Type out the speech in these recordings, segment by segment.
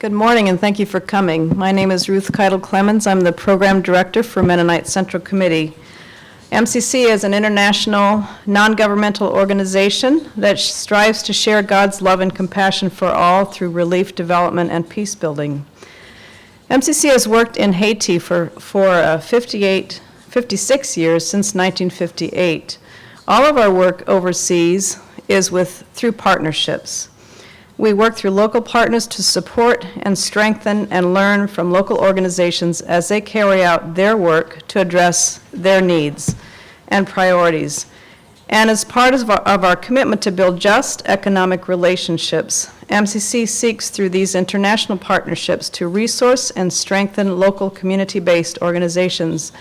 Good morning, and thank you for coming. My name is Ruth Keidel Clemens. I'm the Program Director for Mennonite Central Committee. MCC is an international, non-governmental organization that strives to share God's love and compassion for all through relief, development, and peace building. MCC has worked in Haiti for 56 years since 1958. All of our work overseas is through partnerships. We work through local partners to support and strengthen and learn from local organizations as they carry out their work to address their needs and priorities. And as part of our commitment to build just economic relationships, MCC seeks through these international partnerships to resource and strengthen local community-based organizations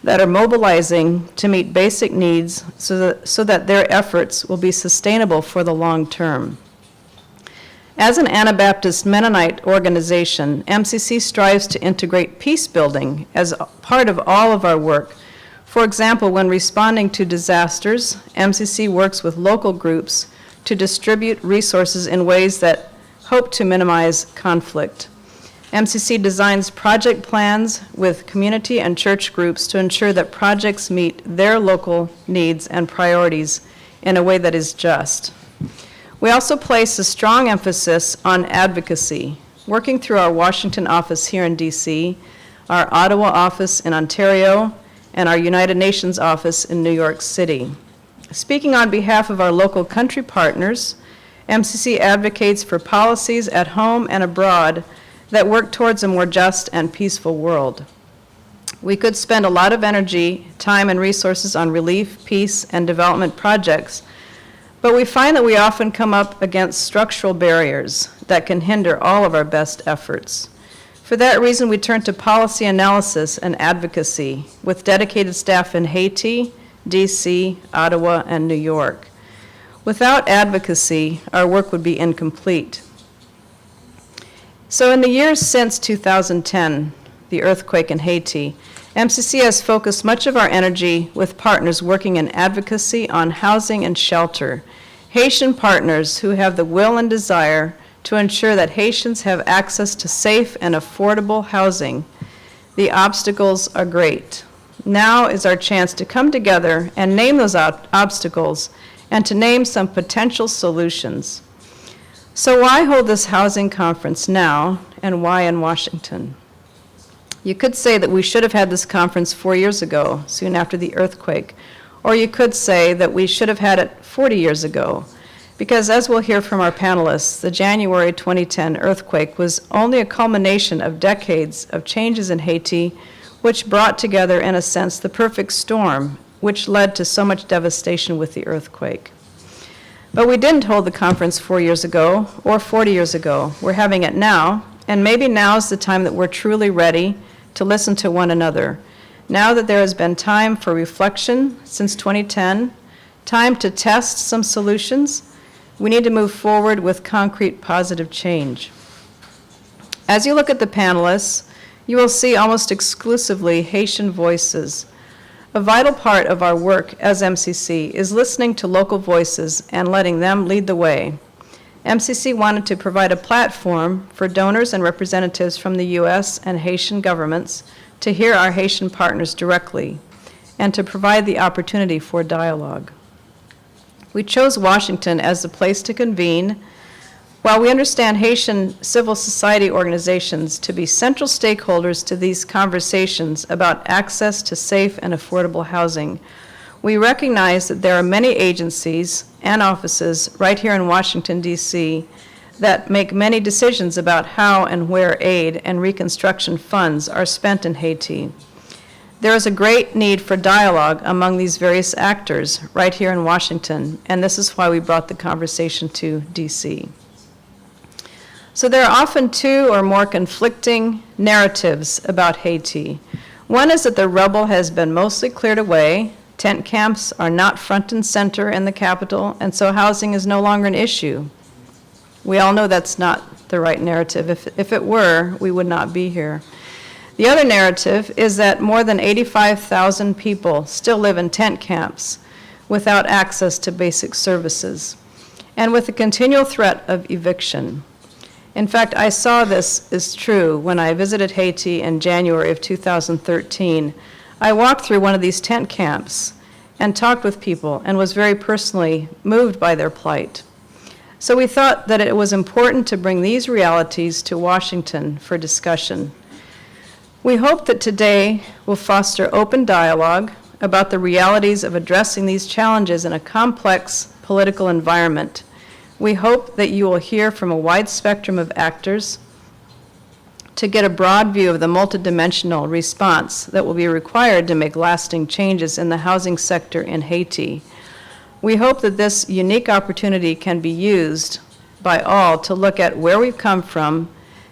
that are mobilizing to meet basic needs so that their efforts will be sustainable for the long term. As an Anabaptist Mennonite organization, MCC strives to integrate peace building as part of all of our work. For example, when responding to disasters, MCC works with local groups to distribute resources in ways that hope to minimize conflict. MCC designs project plans with community and church groups to ensure that projects meet their local needs and priorities in a way that is just. We also place a strong emphasis on advocacy, working through our Washington office here in DC, our Ottawa office in Ontario, and our United Nations office in New York City. Speaking on behalf of our local country partners, MCC advocates for policies at home and abroad that work towards a more just and peaceful world. We could spend a lot of energy, time, and resources on relief, peace, and development projects, but we find that we often come up against structural barriers that can hinder all of our best efforts. For that reason, we turn to policy analysis and advocacy with dedicated staff in Haiti, DC, Ottawa, and New York. Without advocacy, our work would be incomplete. So in the years since 2010, the earthquake in Haiti, MCC has focused much of our energy with partners working in advocacy on housing and shelter, Haitian partners who have the will and desire to ensure that Haitians have access to safe and affordable housing. The obstacles are great. Now is our chance to come together and name those obstacles and to name some potential solutions. So why hold this housing conference now, and why in Washington? You could say that we should have had this conference 4 years ago, soon after the earthquake, or you could say that we should have had it 40 years ago, because as we'll hear from our panelists, the January 2010 earthquake was only a culmination of decades of changes in Haiti, which brought together, in a sense, the perfect storm, which led to so much devastation with the earthquake. But we didn't hold the conference 4 years ago or 40 years ago. We're having it now, and maybe now is the time that we're truly ready to listen to one another. Now that there has been time for reflection since 2010, time to test some solutions, we need to move forward with concrete positive change. As you look at the panelists, you will see almost exclusively Haitian voices. A vital part of our work as MCC is listening to local voices and letting them lead the way. MCC wanted to provide a platform for donors and representatives from the U.S. and Haitian governments to hear our Haitian partners directly and to provide the opportunity for dialogue. We chose Washington as the place to convene. While we understand Haitian civil society organizations to be central stakeholders to these conversations about access to safe and affordable housing, we recognize that there are many agencies and offices right here in Washington, D.C., that make many decisions about how and where aid and reconstruction funds are spent in Haiti. There is a great need for dialogue among these various actors right here in Washington, and this is why we brought the conversation to D.C. So there are often two or more conflicting narratives about Haiti. One is that the rubble has been mostly cleared away, tent camps are not front and center in the capital, and so housing is no longer an issue. We all know that's not the right narrative. If it were, we would not be here. The other narrative is that more than 85,000 people still live in tent camps without access to basic services and with the continual threat of eviction. In fact, I saw this is true when I visited Haiti in January of 2013. I walked through one of these tent camps and talked with people and was very personally moved by their plight. So we thought that it was important to bring these realities to Washington for discussion. We hope that today will foster open dialogue about the realities of addressing these challenges in a complex political environment. We hope that you will hear from a wide spectrum of actors to get a broad view of the multidimensional response that will be required to make lasting changes in the housing sector in Haiti. We hope that this unique opportunity can be used by all to look at where we've come from,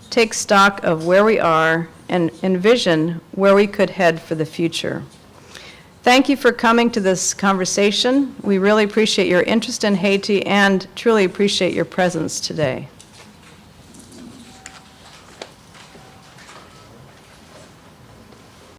take stock of where we are, and envision where we could head for the future. Thank you for coming to this conversation. We really appreciate your interest in Haiti and truly appreciate your presence today.